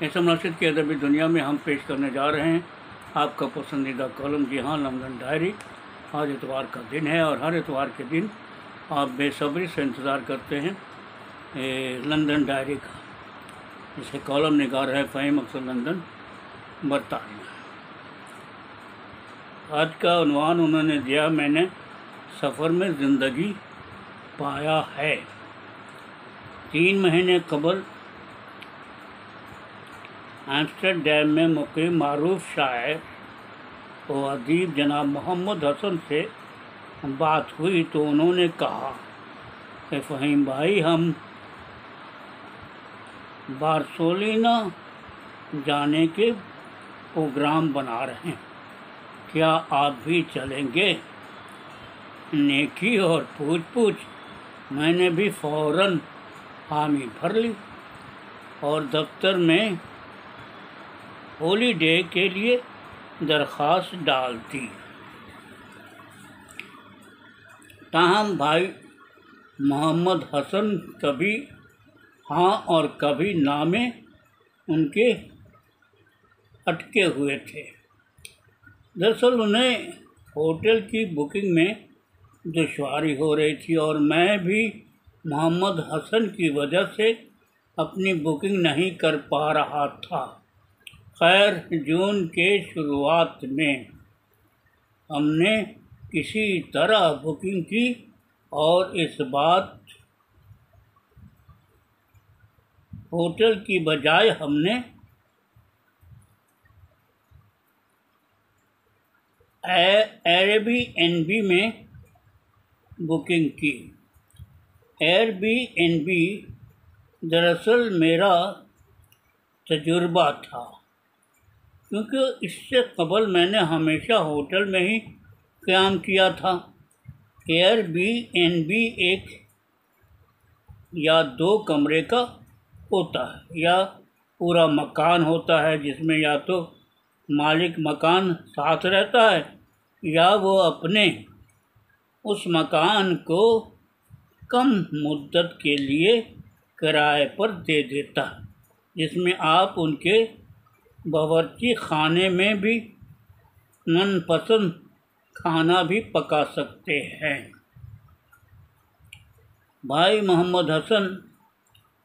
SM Rashid की अदबी दुनिया में हम पेश करने जा रहे हैं आपका पसंदीदा कॉलम। जी हाँ, लंदन डायरी। आज इतवार का दिन है और हर इतवार के दिन आप बेसब्री से इंतज़ार करते हैं लंदन डायरी का। इसे कॉलम निगार है फ़हीम अक्सर, लंदन, बरतानिया। आज का उन्वान उन्होंने दिया, मैंने सफ़र में ज़िंदगी पाया है। 3 महीने कबल एम्स्टर्डम में मुक़ीम मारूफ शायर व अदीब जनाब मोहम्मद हसन से बात हुई तो उन्होंने कहा कि फ़हीम भाई, हम बार्सिलोना जाने के प्रोग्राम बना रहे हैं, क्या आप भी चलेंगे? नेकी और पूछ मैंने भी फ़ौरन हामी भर ली और दफ्तर में हॉलीडे के लिए दरख्वास्त डाल दी। ताहम भाई मोहम्मद हसन कभी हाँ और कभी ना में उनके अटके हुए थे। दरअसल उन्हें होटल की बुकिंग में दुश्वारी हो रही थी और मैं भी मोहम्मद हसन की वजह से अपनी बुकिंग नहीं कर पा रहा था। खैर, जून के शुरुआत में हमने किसी तरह बुकिंग की और इस बात होटल की बजाय हमने एयरबीएनबी में बुकिंग की। एयरबीएनबी दरअसल मेरा तजुर्बा था, क्योंकि इससे कबल मैंने हमेशा होटल में ही क़याम किया था। एयरबीएनबी 1 या 2 कमरे का होता है या पूरा मकान होता है, जिसमें या तो मालिक मकान साथ रहता है या वो अपने उस मकान को कम मुद्दत के लिए किराए पर दे देता है, जिसमें आप उनके बावर्ची खाने में भी मनपसंद खाना भी पका सकते हैं। भाई मोहम्मद हसन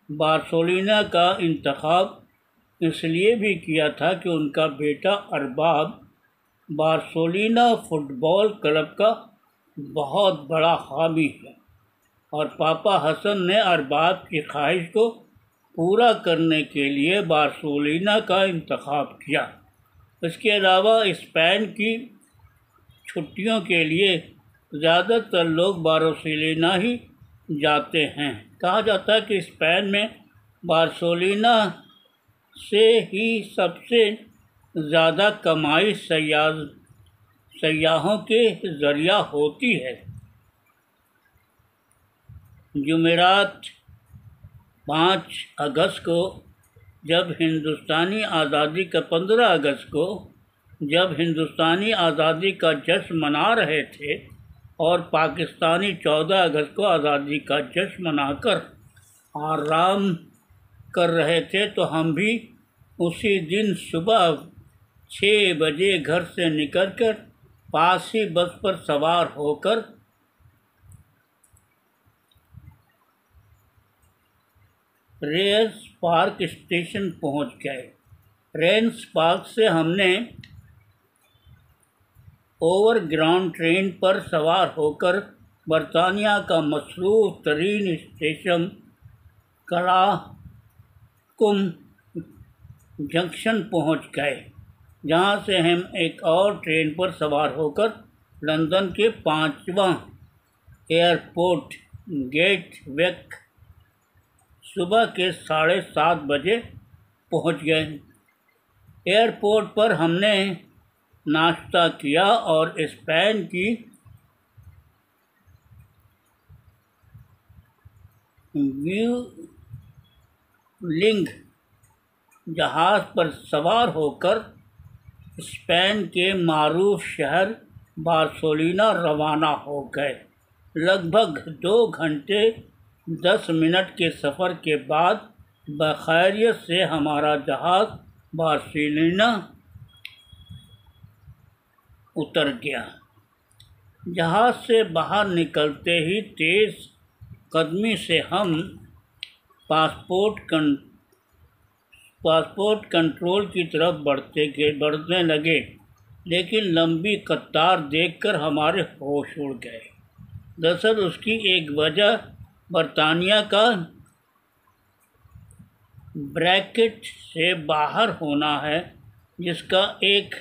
बार्सिलोना का इंतखाब इसलिए भी किया था कि उनका बेटा अरबाब बार्सिलोना फुटबॉल क्लब का बहुत बड़ा हामी है और पापा हसन ने अरबाब की ख्वाहिश को पूरा करने के लिए बार्सिलोना का इंतखाब किया। इसके अलावा स्पेन की छुट्टियों के लिए ज़्यादातर लोग बार्सिलोना ही जाते हैं। कहा जाता है कि स्पेन में बार्सिलोना से ही सबसे ज़्यादा कमाई सयाहों के ज़रिया होती है। जुमेरात 5 अगस्त को जब हिंदुस्तानी आज़ादी का 15 अगस्त को जब हिंदुस्तानी आज़ादी का जश्न मना रहे थे और पाकिस्तानी 14 अगस्त को आज़ादी का जश्न मनाकर आराम कर रहे थे, तो हम भी उसी दिन सुबह 6 बजे घर से निकलकर पास ही बस पर सवार होकर रेंस पार्क स्टेशन पहुंच गए। रेंस पार्क से हमने ओवरग्राउंड ट्रेन पर सवार होकर बरतानिया का मशहूर तरीन स्टेशन कराकुम जंक्शन पहुंच गए, जहां से हम एक और ट्रेन पर सवार होकर लंदन के 5वां एयरपोर्ट गेटविक सुबह के 7:30 बजे पहुंच गए। एयरपोर्ट पर हमने नाश्ता किया और स्पेन की व्यूलिंग जहाज़ पर सवार होकर स्पेन के मारूफ शहर बार्सिलोना रवाना हो गए। लगभग 2 घंटे 10 मिनट के सफ़र के बाद बखैरियत से हमारा जहाज़ बार्सिलोना उतर गया। जहाज़ से बाहर निकलते ही तेज़ कदमी से हम पासपोर्ट कंट्रोल की तरफ बढ़ने लगे, लेकिन लंबी कतार देखकर हमारे होश उड़ गए। दरअसल उसकी एक वजह बरतानिया का ब्रैकेट से बाहर होना है, जिसका एक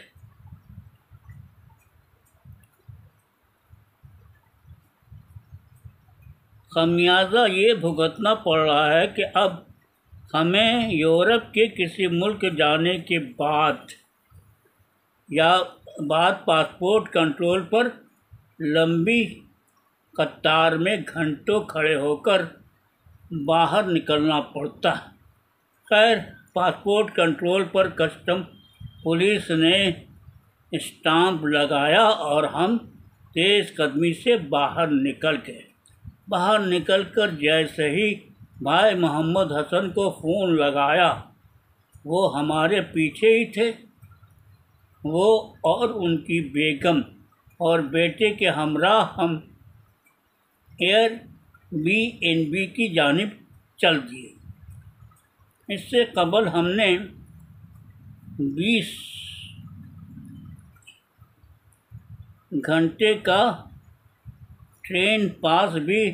खमियाजा ये भुगतना पड़ रहा है कि अब हमें यूरोप के किसी मुल्क जाने के बाद पासपोर्ट कंट्रोल पर लंबी कतार में घंटों खड़े होकर बाहर निकलना पड़ता। खैर, पासपोर्ट कंट्रोल पर कस्टम पुलिस ने स्टाम्प लगाया और हम तेज़ कदमी से बाहर निकल गए। बाहर निकलकर जैसे ही भाई मोहम्मद हसन को फ़ोन लगाया, वो हमारे पीछे ही थे। वो और उनकी बेगम और बेटे के हमराह हम एयरबीएनबी की जानिब चल दिए। इससे कबल हमने 20 घंटे का ट्रेन पास भी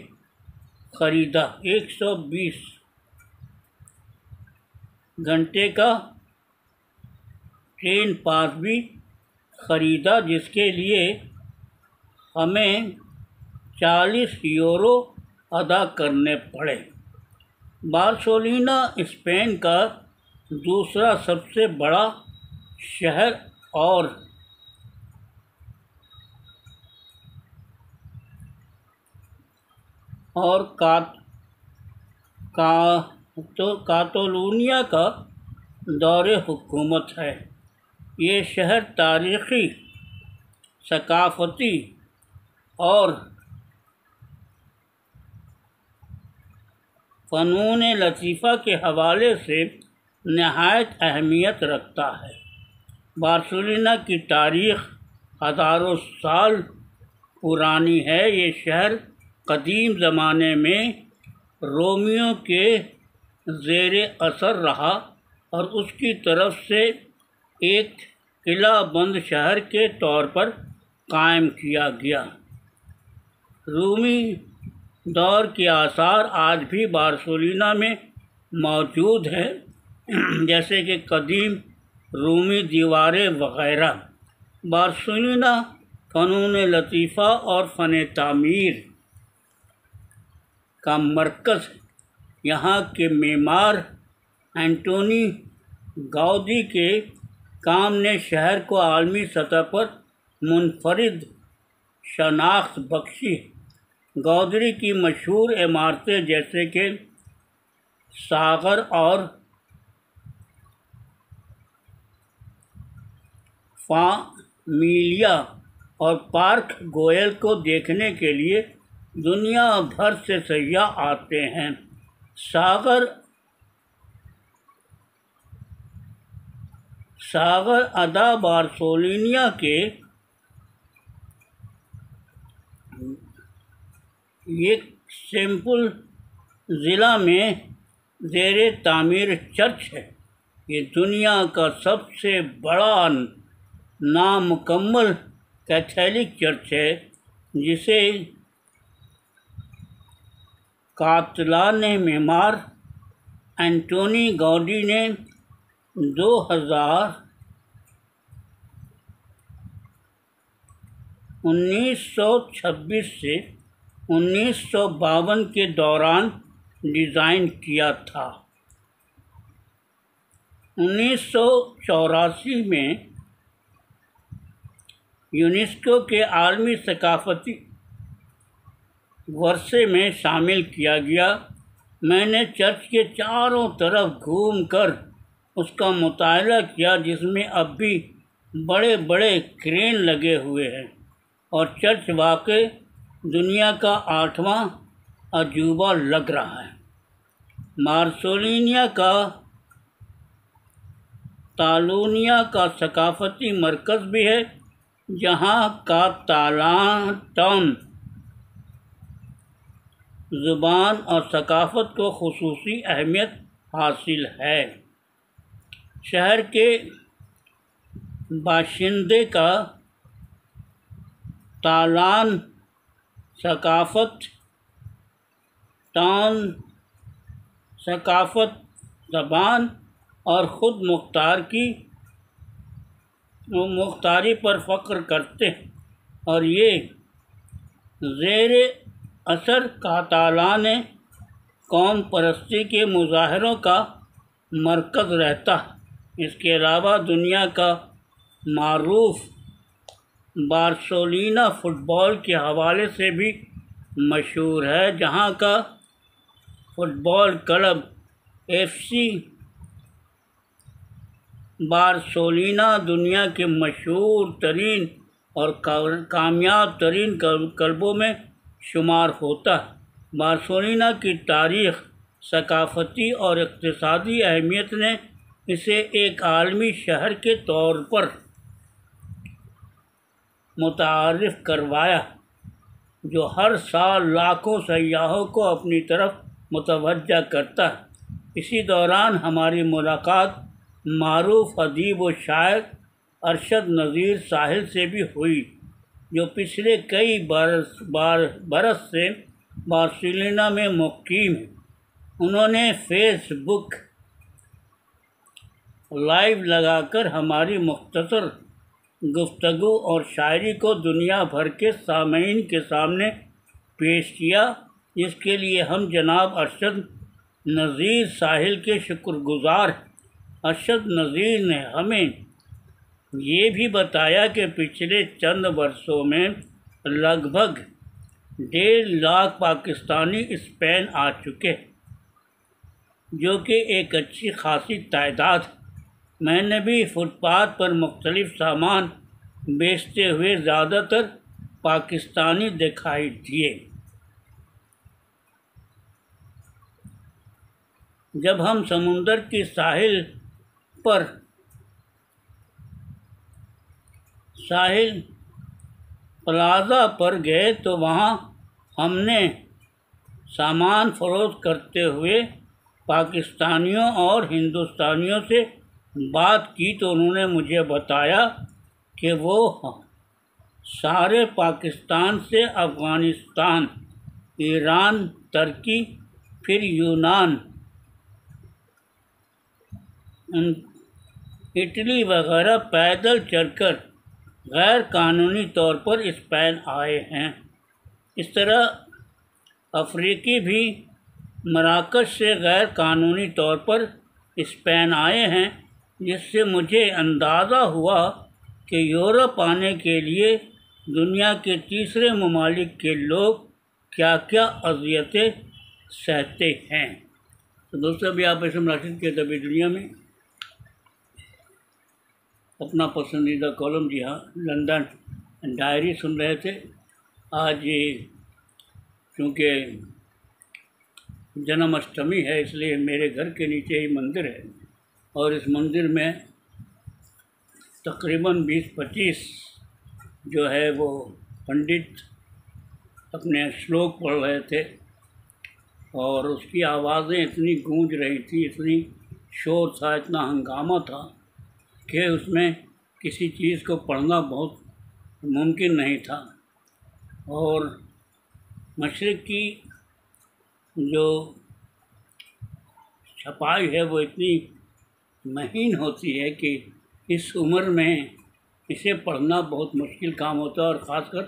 ख़रीदा। 120 घंटे का ट्रेन पास भी ख़रीदा, जिसके लिए हमें 40 यूरो अदा करने पड़े। बार्सिलोना स्पेन का दूसरा सबसे बड़ा शहर और कातालूनिया का दौरे हुकूमत है। ये शहर तारीख़ी, सकाफ़ती और फ़नून लतीफ़ा के हवाले से नहायत अहमियत रखता है। बार्सिलोना की तारीख़ हज़ारों साल पुरानी है। ये शहर कदीम ज़माने में रोमियों के ज़ेरे असर रहा और उसकी तरफ से एक किलाबंद शहर के तौर पर कायम किया गया। रूमी दौर के आसार आज भी बार्सिलोना में मौजूद हैं, जैसे कि कदीम रूमी दीवारें वग़ैरह। बार्सिलोना फ़नून लतीफ़ा और फ़न तामीर का मरकज़ है। यहाँ के मेमार एंटोनी गौदी के काम ने शहर को आलमी सतह पर मुनफरिद शनाख्त बख्शी। गौदरी की मशहूर इमारतें जैसे कि सागर और फामिलिया और पार्क गोयल को देखने के लिए दुनिया भर से सयाह आते हैं। सागर अदा बार्सिलोना के एक सिंपल ज़िला में ज़ेरे तामीर चर्च है। ये दुनिया का सबसे बड़ा नामुकम्मल कैथोलिक चर्च है, जिसे कातलान मेमार एंटोनी गौडी ने 1926 से 1952 के दौरान डिज़ाइन किया था। 1984 में यूनेस्को के आलमी सकाफ़ती वर्षे में शामिल किया गया। मैंने चर्च के चारों तरफ घूमकर उसका मुतायला किया, जिसमें अब भी बड़े बड़े क्रेन लगे हुए हैं और चर्च वाकई दुनिया का 8वां अजूबा लग रहा है। बार्सिलोना का तालूनिया का सकाफती मरकज़ भी है, जहाँ कातालान ज़ुबान और सकाफ़त को ख़ुसूसी अहमियत हासिल है। शहर के बाशिंदे का तालान सकाफ़त ज़बान और ख़ुद मुख्तारी पर फ़ख्र करते हैं, और ये ज़ेरे असर कातालान कौम परस्ती के मुज़ाहरों का मरकज़ रहता है। इसके अलावा दुनिया का मारूफ बार्सिलोना फ़ुटबॉल के हवाले से भी मशहूर है, जहाँ का फ़ुटबॉल क्लब FC बार्सिलोना दुनिया के मशहूर तरीन और कामयाब तरीन क्लबों में शुमार होता है। बार्सिलोना की तारीख़, सकाफ़ती और इक़्तिसादी अहमियत ने इसे एक आलमी शहर के तौर पर मुतारिफ़ करवाया, जो हर साल लाखों सयाहों को अपनी तरफ मुतवज्जा करता है। इसी दौरान हमारी मुलाकात मारूफ अदीब व शायर अरशद नज़ीर साहिल से भी हुई, जो पिछले कई बरस से बार्सिलोना में मुक़ीम है। उन्होंने फेसबुक लाइव लगाकर हमारी मुख्तसर गुफ्तगू और शायरी को दुनिया भर के सामीन के सामने पेश किया, जिसके लिए हम जनाब अरशद नज़ीर साहिल के शुक्रगुज़ार हैं। अरशद नज़ीर ने हमें ये भी बताया कि पिछले चंद वर्षों में लगभग 1.5 लाख पाकिस्तानी स्पेन आ चुके, जो कि एक अच्छी खासी तादाद। मैंने भी फुटपाथ पर मुख्तलिफ सामान बेचते हुए ज़्यादातर पाकिस्तानी दिखाई दिए। जब हम समुंदर की साहिल प्लाज़ा पर गए तो वहाँ हमने सामान फरोख्त करते हुए पाकिस्तानियों और हिंदुस्तानियों से बात की, तो उन्होंने मुझे बताया कि वो सारे पाकिस्तान से अफ़गानिस्तान, ईरान, तुर्की, फिर यूनान, इटली वगैरह पैदल चलकर गैर कानूनी तौर पर स्पेन आए हैं। इस तरह अफ्रीकी भी मराकश से गैर कानूनी तौर पर स्पेन आए हैं, जिससे मुझे अंदाज़ा हुआ कि यूरोप आने के लिए दुनिया के तीसरे ममालिक के लोग क्या क्या अज़ियतें सहते हैं। तो दोस्तों, अभी आप इसम राशिद के तभी दुनिया में अपना पसंदीदा कॉलम, जी हाँ, लंदन डायरी सुन रहे थे। आज चूँकि जन्माष्टमी है, इसलिए मेरे घर के नीचे ही मंदिर है, और इस मंदिर में तकरीबन 20-25 जो है वो पंडित अपने श्लोक पढ़ रहे थे, और उसकी आवाज़ें इतनी गूंज रही थी, इतनी शोर था, इतना हंगामा था कि उसमें किसी चीज़ को पढ़ना बहुत मुमकिन नहीं था। और मशरिक़ की जो छपाई है वो इतनी महीन होती है कि इस उम्र में इसे पढ़ना बहुत मुश्किल काम होता है, और ख़ासकर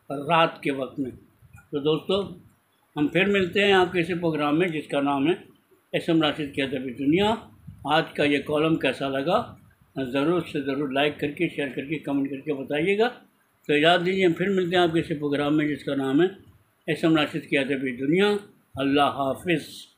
रात के वक्त में। तो दोस्तों, हम फिर मिलते हैं आपके इसी प्रोग्राम में, जिसका नाम है इसम राशिद की अदबी दुनिया। आज का ये कॉलम कैसा लगा ज़रूर से ज़रूर लाइक करके, शेयर करके, कमेंट करके बताइएगा। तो याद दीजिए, हम फिर मिलते हैं आपके इसी प्रोग्राम में, जिसका नाम है इसम राशिद की अदबी दुनिया। अल्लाह हाफ़िज़।